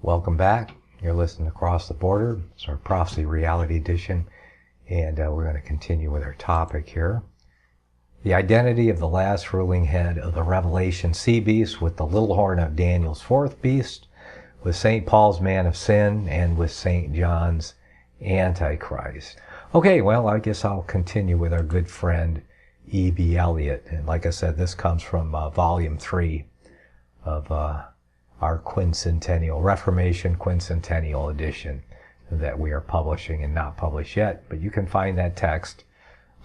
Welcome back. You're listening to Across the Border. It's our Prophecy Reality Edition, and we're going to continue with our topic here. The identity of the last ruling head of the Revelation sea beast with the little horn of Daniel's fourth beast, with St. Paul's man of sin, and with St. John's Antichrist. Okay, well, I guess I'll continue with our good friend E.B. Elliott. And like I said, this comes from Volume 3 of our quincentennial, Reformation quincentennial edition that we are publishing and not published yet. But you can find that text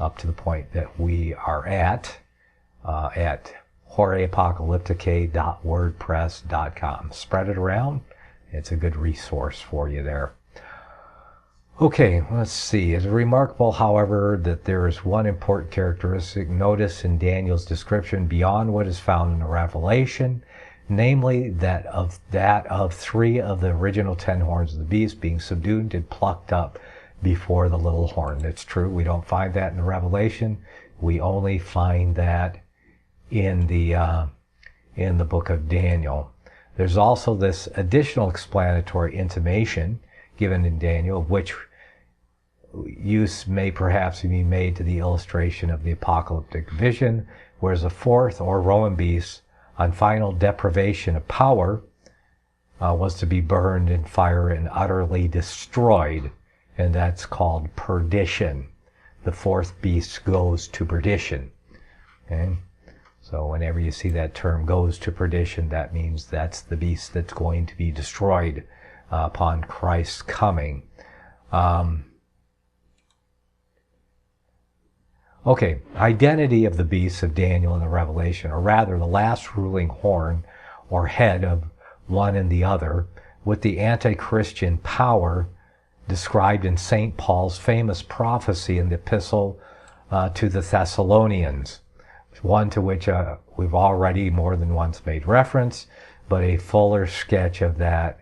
up to the point that we are at horeapocalypticae.wordpress.com. Spread it around. It's a good resource for you there. Okay, let's see. It's remarkable, however, that there is one important characteristic noticed in Daniel's description beyond what is found in the Revelation, namely that of three of the original 10 horns of the beast being subdued and plucked up before the little horn. It's true, we don't find that in the Revelation. We only find that in the book of Daniel. There's also this additional explanatory intimation given in Daniel, of which use may perhaps be made to the illustration of the apocalyptic vision, whereas a fourth or Roman beast on final deprivation of power was to be burned in fire and utterly destroyed, and that's called perdition. The fourth beast goes to perdition. Okay? So whenever you see that term goes to perdition, that means that's the beast that's going to be destroyed upon Christ's coming. Okay, identity of the beasts of Daniel in the Revelation, or rather the last ruling horn or head of one and the other, with the anti-Christian power described in St. Paul's famous prophecy in the epistle to the Thessalonians, one to which we've already more than once made reference, but a fuller sketch of that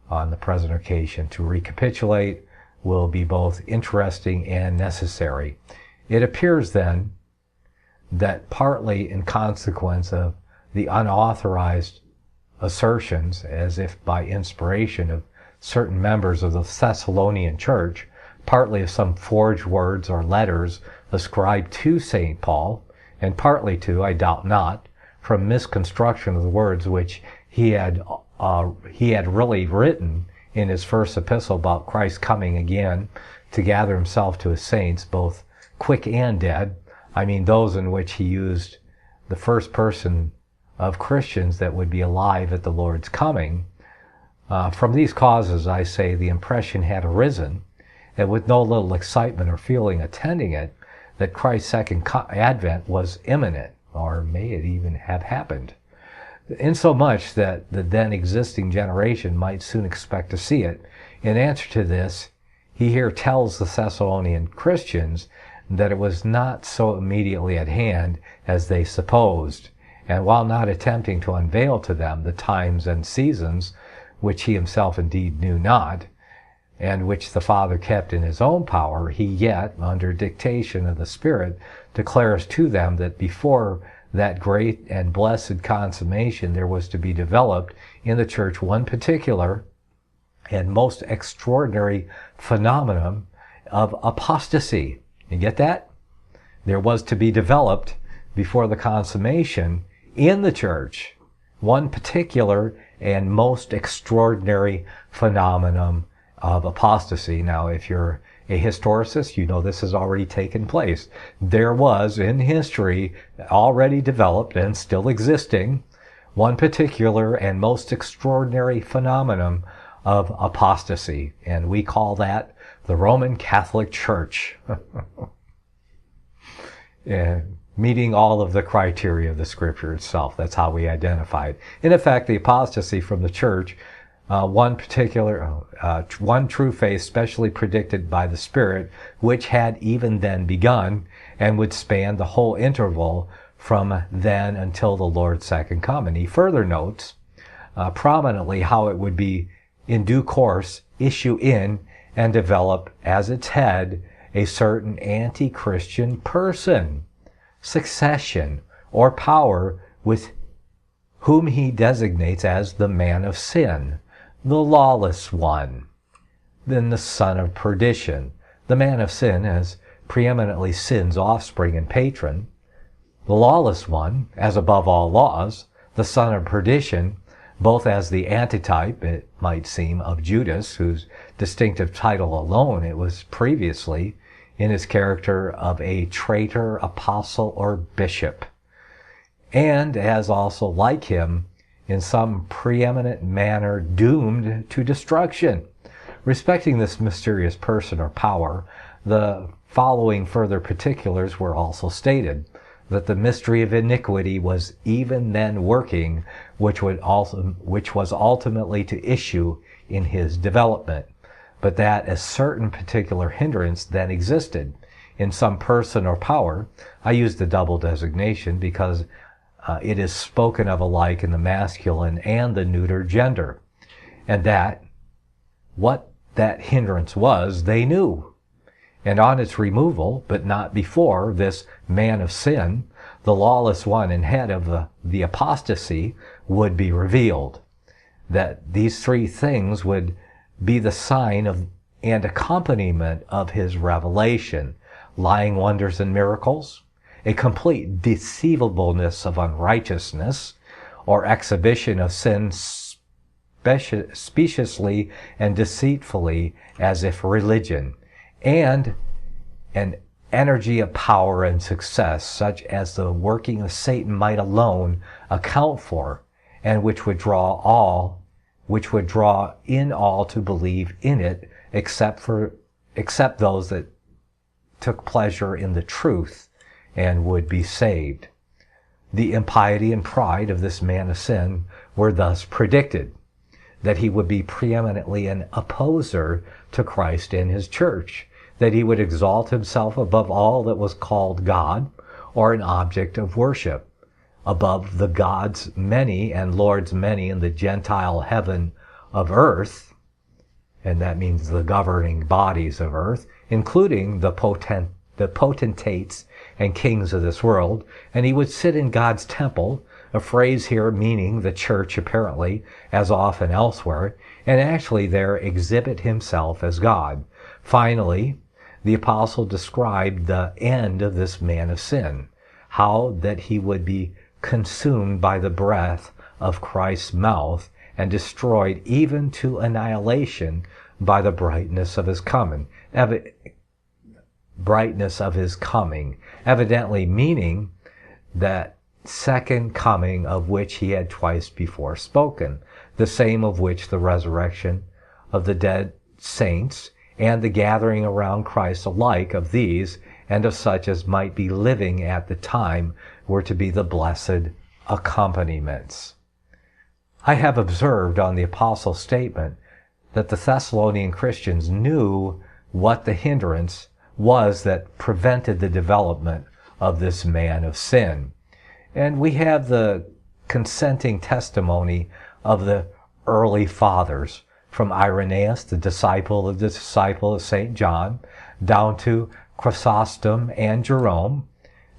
on the present occasion to recapitulate will be both interesting and necessary. It appears then that partly in consequence of the unauthorized assertions, as if by inspiration of certain members of the Thessalonian church, partly of some forged words or letters ascribed to St. Paul, and partly to, I doubt not, from misconstruction of the words which he had really written in his first epistle about Christ coming again to gather himself to his saints, both quick and dead. I mean those in which he used the first person of Christians that would be alive at the Lord's coming. From these causes, I say, the impression had arisen, and with no little excitement or feeling attending it, that Christ's second advent was imminent, or may it even have happened, insomuch that the then existing generation might soon expect to see it. In answer to this, he here tells the Thessalonian Christians that it was not so immediately at hand as they supposed, and while not attempting to unveil to them the times and seasons, which he himself indeed knew not, and which the Father kept in his own power, he yet, under dictation of the Spirit, declares to them that before that great and blessed consummation there was to be developed in the church one particular and most extraordinary phenomenon of apostasy. You get that? There was to be developed before the consummation in the church one particular and most extraordinary phenomenon of apostasy. Now, if you're a historicist, you know this has already taken place. There was in history already developed and still existing one particular and most extraordinary phenomenon of apostasy, and we call that the Roman Catholic Church. Meeting all of the criteria of the Scripture itself. That's how we identify it. In effect, the apostasy from the church, one true faith specially predicted by the Spirit, which had even then begun and would span the whole interval from then until the Lord's second coming. He further notes prominently how it would be in due course issue in and develop as its head a certain anti-Christian person, succession, or power with whom he designates as the man of sin, the lawless one, then the son of perdition, the man of sin as preeminently sin's offspring and patron, the lawless one as above all laws, the son of perdition, both as the antitype, it might seem, of Judas, whose distinctive title alone it was previously, in his character of a traitor, apostle, or bishop, and as also, like him, in some preeminent manner doomed to destruction. Respecting this mysterious person or power, the following further particulars were also stated: that the mystery of iniquity was even then working, which was ultimately to issue in his development, but that a certain particular hindrance then existed in some person or power. I use the double designation because it is spoken of alike in the masculine and the neuter gender, and that what that hindrance was, they knew. And on its removal, but not before, this man of sin, the lawless one and head of the apostasy, would be revealed. That these three things would be the sign of and accompaniment of his revelation: lying wonders and miracles, a complete deceivableness of unrighteousness, or exhibition of sin speciously and deceitfully as if religion, and an energy of power and success such as the working of Satan might alone account for, and which would draw in all to believe in it, except those that took pleasure in the truth and would be saved. The impiety and pride of this man of sin were thus predicted, that he would be preeminently an opposer to Christ and his church, that he would exalt himself above all that was called God or an object of worship, above the gods many and lords many in the Gentile heaven of earth, and that means the governing bodies of earth, including the potentates and kings of this world, and he would sit in God's temple, a phrase here meaning the church apparently, as often elsewhere, and actually there exhibit himself as God. Finally, the apostle described the end of this man of sin, how that he would be consumed by the breath of Christ's mouth and destroyed even to annihilation by the brightness of his coming. Evidently meaning that second coming of which he had twice before spoken, the same of which the resurrection of the dead saints and the gathering around Christ alike of these and of such as might be living at the time were to be the blessed accompaniments. I have observed on the apostle's statement that the Thessalonian Christians knew what the hindrance was that prevented the development of this man of sin. And we have the consenting testimony of the early fathers, from Irenaeus, the disciple of St. John, down to Chrysostom and Jerome,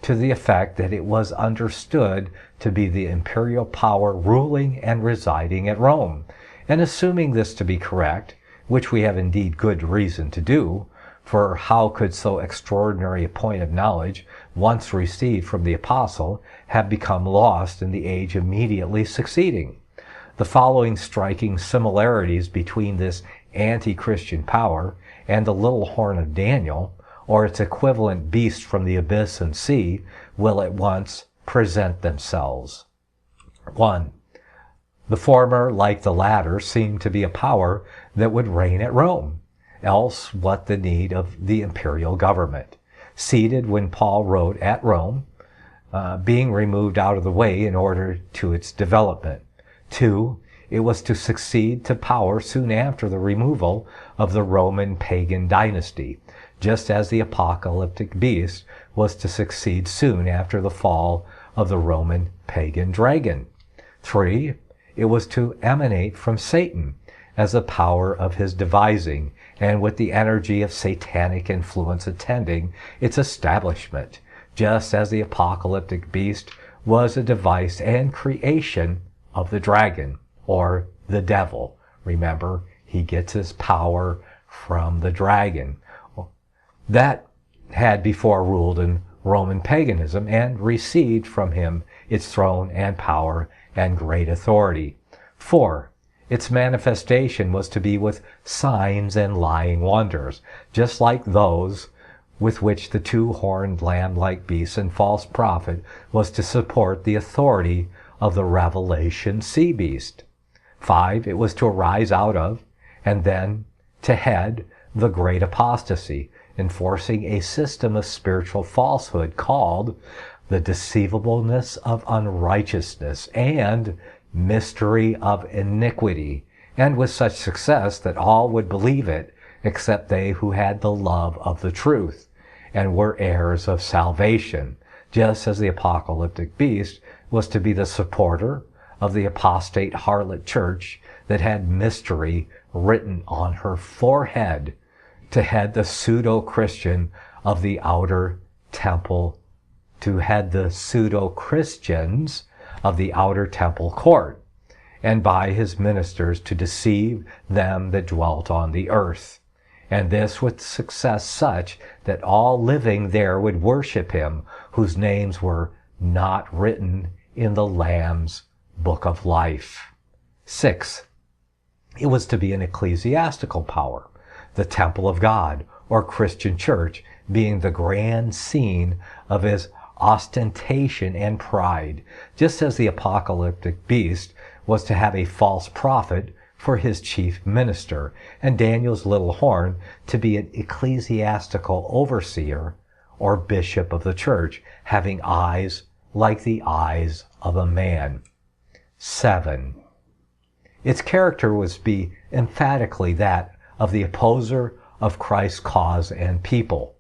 to the effect that it was understood to be the imperial power ruling and residing at Rome. And assuming this to be correct, which we have indeed good reason to do, for how could so extraordinary a point of knowledge, once received from the apostle, have become lost in the age immediately succeeding? The following striking similarities between this anti-Christian power and the little horn of Daniel, or its equivalent beast from the abyss and sea, will at once present themselves. 1. The former, like the latter, seemed to be a power that would reign at Rome. Else what the need of the imperial government? Seated when Paul wrote at Rome, being removed out of the way in order to its development. 2. It was to succeed to power soon after the removal of the Roman pagan dynasty, just as the apocalyptic beast was to succeed soon after the fall of the Roman pagan dragon. 3. It was to emanate from Satan as a power of his devising, and with the energy of satanic influence attending its establishment, just as the apocalyptic beast was a device and creation of the dragon, or the devil, Remember, he gets his power from the dragon. That had before ruled in Roman paganism and received from him its throne and power and great authority. 4. Its manifestation was to be with signs and lying wonders, just like those with which the two-horned lamb-like beast and false prophet was to support the authority of the Revelation sea beast. 5. It was to arise out of, and then to head, the great apostasy, enforcing a system of spiritual falsehood called the deceivableness of unrighteousness and mystery of iniquity, and with such success that all would believe it except they who had the love of the truth and were heirs of salvation, just as the apocalyptic beast was to be the supporter of the apostate harlot church that had mystery written on her forehead to head the pseudo-Christian of the outer temple, to head the pseudo-Christians of the outer temple court, and by his ministers to deceive them that dwelt on the earth. And this with success such that all living there would worship him, whose names were not written in the Lamb's book of life. 6. It was to be an ecclesiastical power, the temple of God, or Christian church, being the grand scene of his ostentation and pride, just as the apocalyptic beast was to have a false prophet for his chief minister, and Daniel's little horn to be an ecclesiastical overseer or bishop of the church, having eyes like the eyes of a man. 7. Its character was to be emphatically that of the opposer of Christ's cause and people,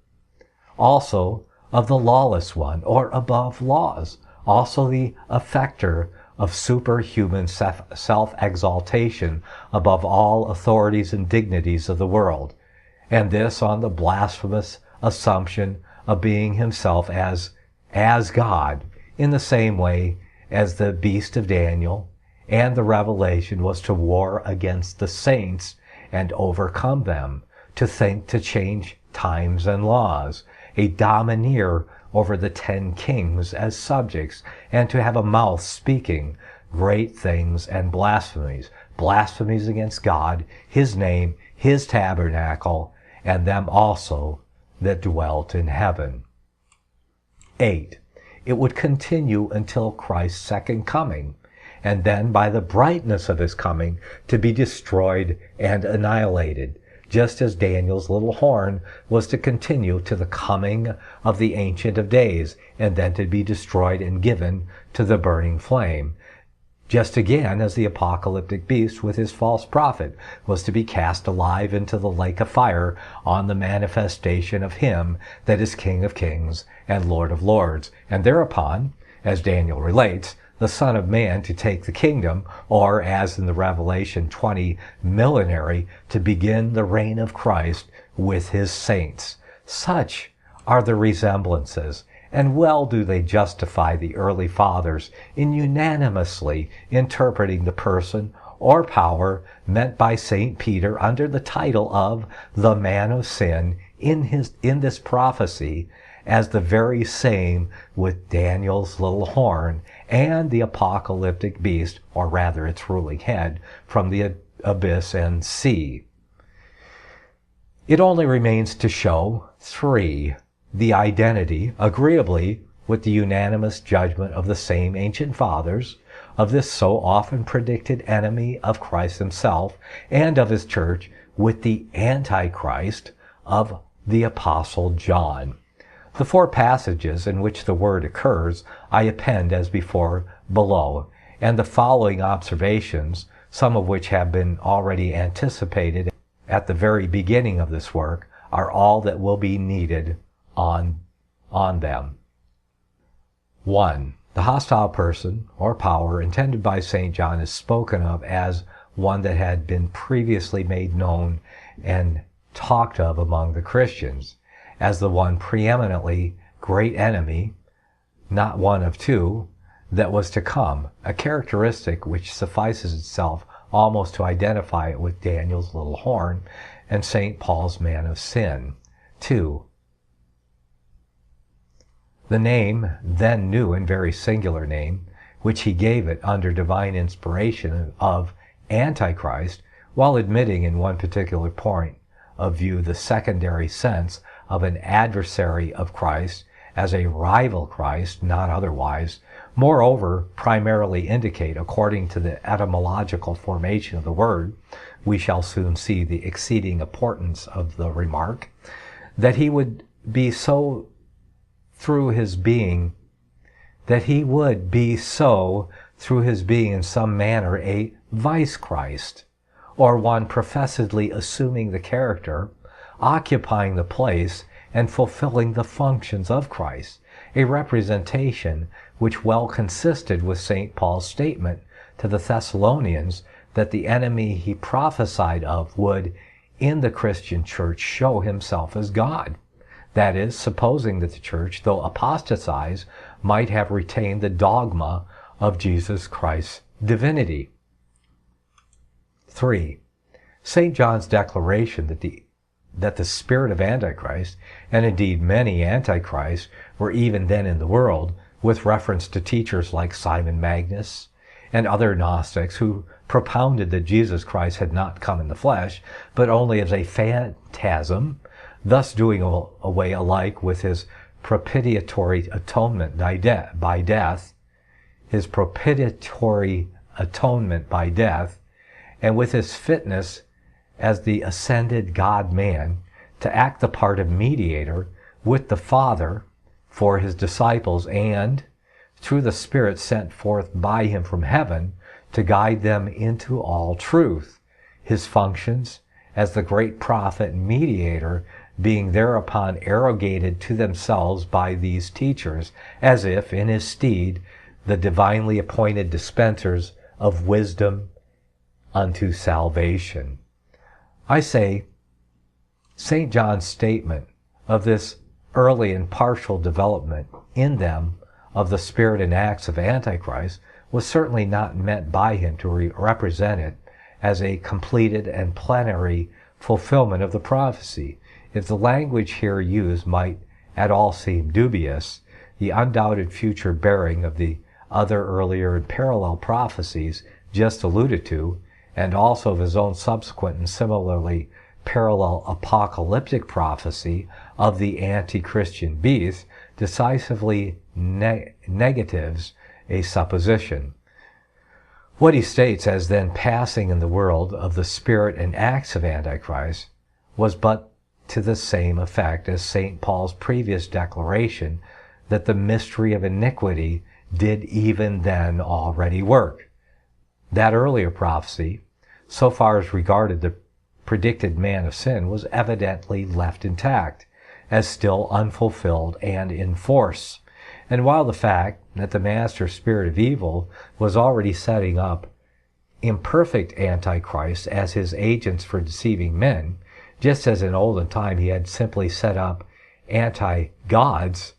also of the lawless one, or above laws, also the affecter of superhuman self-exaltation above all authorities and dignities of the world, and this on the blasphemous assumption of being himself as God, in the same way as the beast of Daniel and the Revelation was to war against the saints and overcome them, to think to change times and laws, a domineer over the 10 kings as subjects, and to have a mouth speaking great things and blasphemies, blasphemies against God, his name, his tabernacle, and them also that dwelt in heaven. 8. It would continue until Christ's second coming, and then by the brightness of his coming to be destroyed and annihilated, just as Daniel's little horn was to continue to the coming of the Ancient of Days, and then to be destroyed and given to the burning flame, just again as the apocalyptic beast with his false prophet was to be cast alive into the lake of fire on the manifestation of him that is King of kings and Lord of lords, and thereupon, as Daniel relates, the Son of Man to take the kingdom, or as in the Revelation 20 millenary, to begin the reign of Christ with his saints. Such are the resemblances, and well do they justify the early fathers in unanimously interpreting the person or power meant by St. Peter under the title of the man of sin in this prophecy as the very same with Daniel's little horn and the apocalyptic beast, or rather its ruling head, from the abyss and sea. It only remains to show 3. The identity, agreeably with the unanimous judgment of the same ancient fathers, of this so often predicted enemy of Christ himself and of his church with the Antichrist of the Apostle John. The 4 passages in which the word occurs I append as before below, and the following observations, some of which have been already anticipated at the very beginning of this work, are all that will be needed on them. 1. The hostile person or power intended by St. John is spoken of as one that had been previously made known and talked of among the Christians, as the one preeminently great enemy, not one of 2, that was to come, a characteristic which suffices itself almost to identify it with Daniel's little horn and St. Paul's man of sin. 2. The name, then new and very singular name, which he gave it under divine inspiration of Antichrist, while admitting in one particular point of view the secondary sense of an adversary of Christ as a rival Christ, not otherwise, moreover, primarily indicate, according to the etymological formation of the word, we shall soon see the exceeding importance of the remark, that he would be so through his being, in some manner a vice Christ, or one professedly assuming the character, occupying the place, and fulfilling the functions of Christ, a representation which well consisted with St. Paul's statement to the Thessalonians that the enemy he prophesied of would, in the Christian church, show himself as God. That is, supposing that the church, though apostatized, might have retained the dogma of Jesus Christ's divinity. 3. St. John's declaration that the spirit of Antichrist, and indeed many Antichrists, were even then in the world, with reference to teachers like Simon Magus and other Gnostics who propounded that Jesus Christ had not come in the flesh, but only as a phantasm, thus doing away alike with his propitiatory atonement by death, and with his fitness as the ascended God-man to act the part of mediator with the Father for his disciples and, through the Spirit sent forth by him from heaven, to guide them into all truth, his functions as the great prophet and mediator being thereupon arrogated to themselves by these teachers, as if, in his stead, the divinely appointed dispensers of wisdom unto salvation. I say, St. John's statement of this early and partial development in them of the spirit and acts of Antichrist was certainly not meant by him to represent it as a completed and plenary fulfillment of the prophecy. If the language here used might at all seem dubious, the undoubted future bearing of the other earlier and parallel prophecies just alluded to, and also of his own subsequent and similarly parallel apocalyptic prophecy of the anti-Christian beast, decisively negatives a supposition. What he states as then passing in the world of the spirit and acts of Antichrist was but to the same effect as St. Paul's previous declaration that the mystery of iniquity did even then already work. That earlier prophecy, so far as regarded the predicted man of sin, was evidently left intact, as still unfulfilled and in force. And while the fact that the master spirit of evil was already setting up imperfect antichrists as his agents for deceiving men, just as in olden time he had simply set up anti-gods,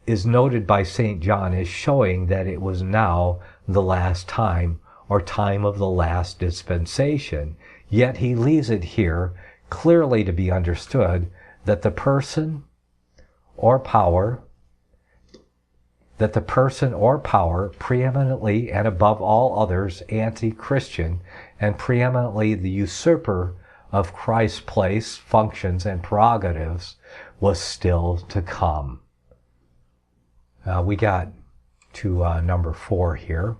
is noted by St. John as showing that it was now the last time, or time of the last dispensation. Yet he leaves it here clearly to be understood that the person or power preeminently and above all others anti-Christian and preeminently the usurper of Christ's place, functions, and prerogatives was still to come. We got to number 4 here,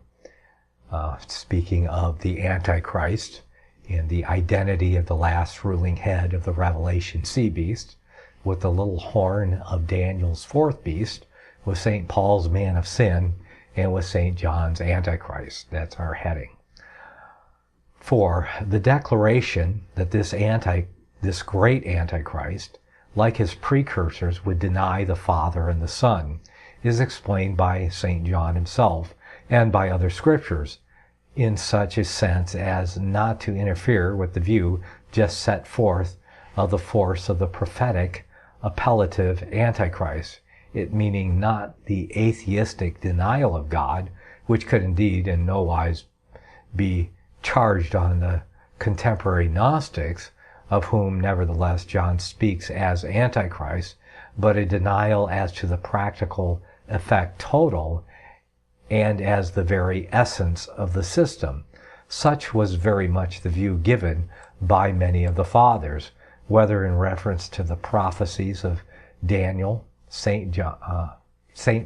speaking of the Antichrist and the identity of the last ruling head of the Revelation sea beast, with the little horn of Daniel's 4th beast, with St. Paul's man of sin, and with St. John's Antichrist. That's our heading. 4. The declaration that this great Antichrist, like his precursors, would deny the Father and the Son, is explained by St. John himself and by other scriptures, in such a sense as not to interfere with the view just set forth of the force of the prophetic appellative Antichrist, it meaning not the atheistic denial of God, which could indeed in no wise be charged on the contemporary Gnostics, of whom nevertheless John speaks as Antichrist, but a denial as to the practical effect total and as the very essence of the system. Such was very much the view given by many of the fathers, whether in reference to the prophecies of Daniel, St.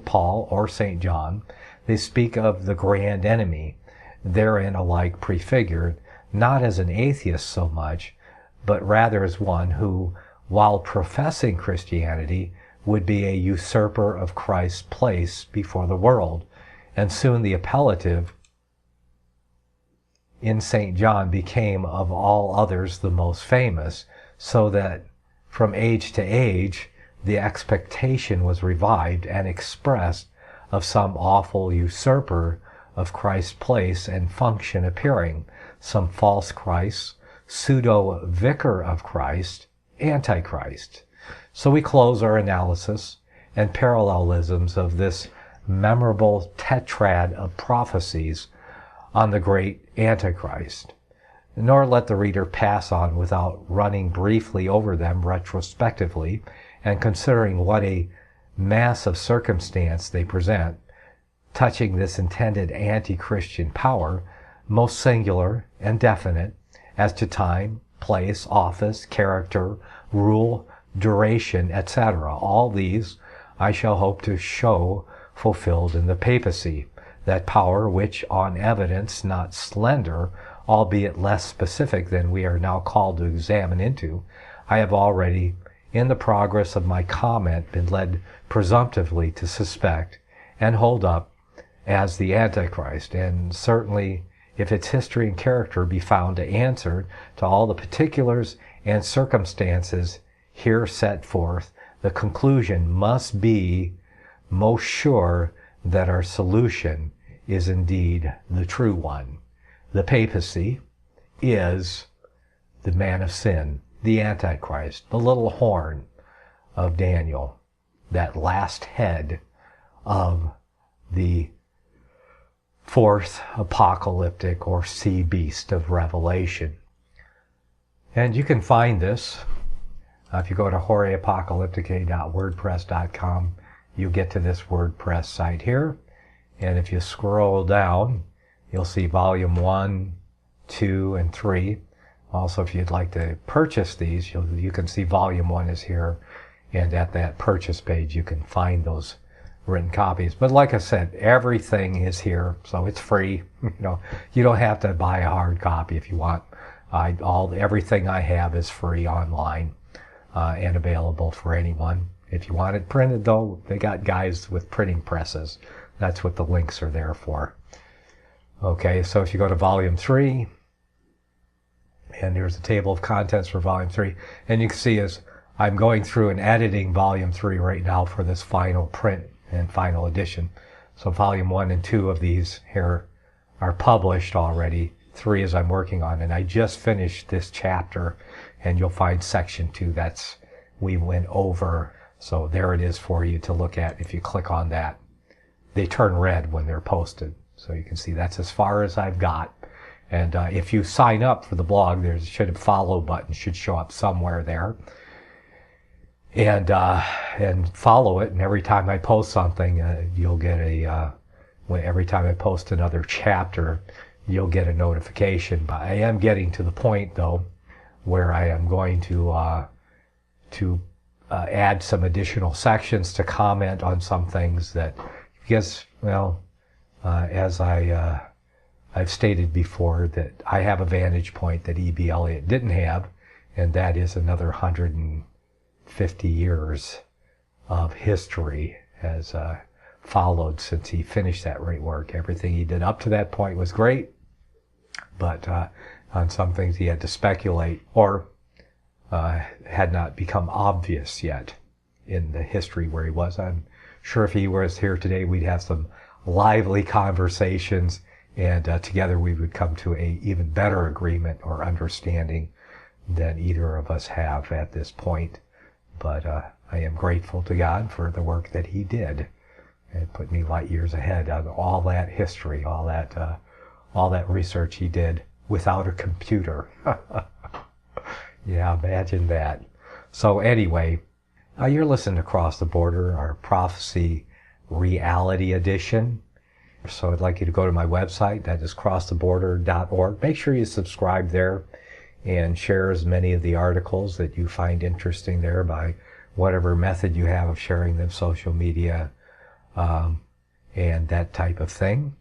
Paul, or St. John. They speak of the grand enemy, therein alike prefigured, not as an atheist so much, but rather as one who, while professing Christianity, would be a usurper of Christ's place before the world. And soon the appellative in St. John became of all others the most famous, so that from age to age the expectation was revived and expressed of some awful usurper of Christ's place and function appearing, some false Christ, pseudo-vicar of Christ, Antichrist. So we close our analysis and parallelisms of this memorable tetrad of prophecies on the great Antichrist, nor let the reader pass on without running briefly over them retrospectively and considering what a mass of circumstance they present, touching this intended anti-Christian power, most singular and definite as to time, place, office, character, rule, duration, etc. All these I shall hope to show fulfilled in the papacy, that power which, on evidence not slender, albeit less specific than we are now called to examine into, I have already, in the progress of my comment, been led presumptively to suspect and hold up as the Antichrist, and certainly if its history and character be found to answer to all the particulars and circumstances here set forth, the conclusion must be most sure that our solution is indeed the true one. The papacy is the man of sin, the Antichrist, the little horn of Daniel, that last head of the fourth apocalyptic or sea beast of Revelation. And you can find this if you go to horeapocalypticae.wordpress.com. You get to this WordPress site here, and if you scroll down, you'll see volume 1, 2, and 3. Also, if you'd like to purchase these, you can see volume 1 is here, and at that purchase page you can find those written copies. But like I said, everything is here, so it's free. You don't have to buy a hard copy if you want. Everything I have is free online and available for anyone. If you want it printed, though, they got guys with printing presses. That's what the links are there for. Okay, so if you go to volume 3, and here's the table of contents for volume 3, and you can see as I'm going through and editing volume 3 right now for this final print and final edition. So volume 1 and 2 of these here are published already. 3 is I'm working on, and I just finished this chapter, and you'll find section 2 we went over. So there it is for you to look at. If you click on that, they turn red when they're posted. So you can see that's as far as I've got. And if you sign up for the blog, there should a follow button should show up somewhere there. And follow it. And every time I post something, you'll get every time I post another chapter, you'll get a notification. But I am getting to the point, though, where I am going to add some additional sections to comment on some things that, because, as I've stated before, that I have a vantage point that E.B. Elliott didn't have, and that is another 150 years of history has followed since he finished that great work. Everything he did up to that point was great, but on some things he had to speculate, or had not become obvious yet in the history where he was. I'm sure if he was here today, we'd have some lively conversations, and together we would come to a even better agreement or understanding than either of us have at this point. But I am grateful to God for the work that he did, and put me light years ahead on all that history, all that research he did without a computer. Yeah, imagine that. So anyway, you're listening to Across the Border, our Prophecy Reality Edition. So I'd like you to go to my website, that is crosstheborder.org. Make sure you subscribe there and share as many of the articles that you find interesting there by whatever method you have of sharing them, social media, and that type of thing.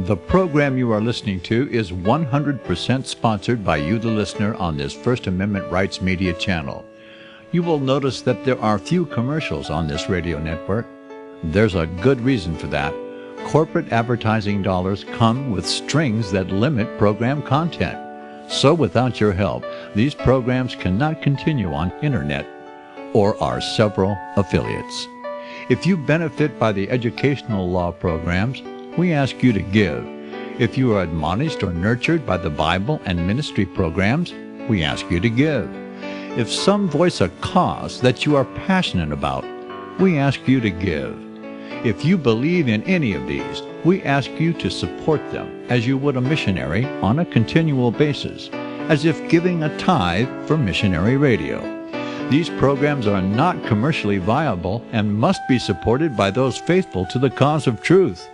The program you are listening to is 100% sponsored by you, the listener, on this First Amendment Rights Media channel. You will notice that there are few commercials on this radio network. There's a good reason for that. Corporate advertising dollars come with strings that limit program content. So without your help, these programs cannot continue on internet or our several affiliates. If you benefit by the educational law programs, we ask you to give. If you are admonished or nurtured by the Bible and ministry programs, we ask you to give. If some voice a cause that you are passionate about, we ask you to give. If you believe in any of these, we ask you to support them as you would a missionary on a continual basis, as if giving a tithe for missionary radio. These programs are not commercially viable and must be supported by those faithful to the cause of truth.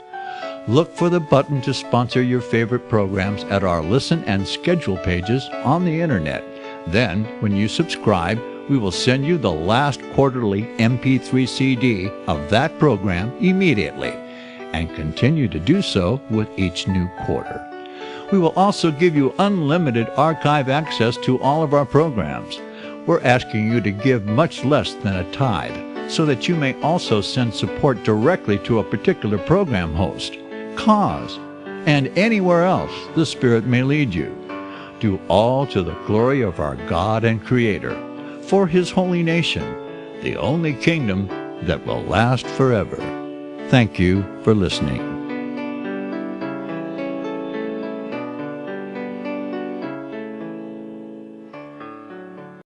Look for the button to sponsor your favorite programs at our listen and schedule pages on the internet. Then, when you subscribe, we will send you the last quarterly MP3 CD of that program immediately, and continue to do so with each new quarter. We will also give you unlimited archive access to all of our programs. We're asking you to give much less than a tithe, so that you may also send support directly to a particular program host, cause, and anywhere else the Spirit may lead you. Do all to the glory of our God and Creator, for His holy nation, the only kingdom that will last forever. Thank you for listening.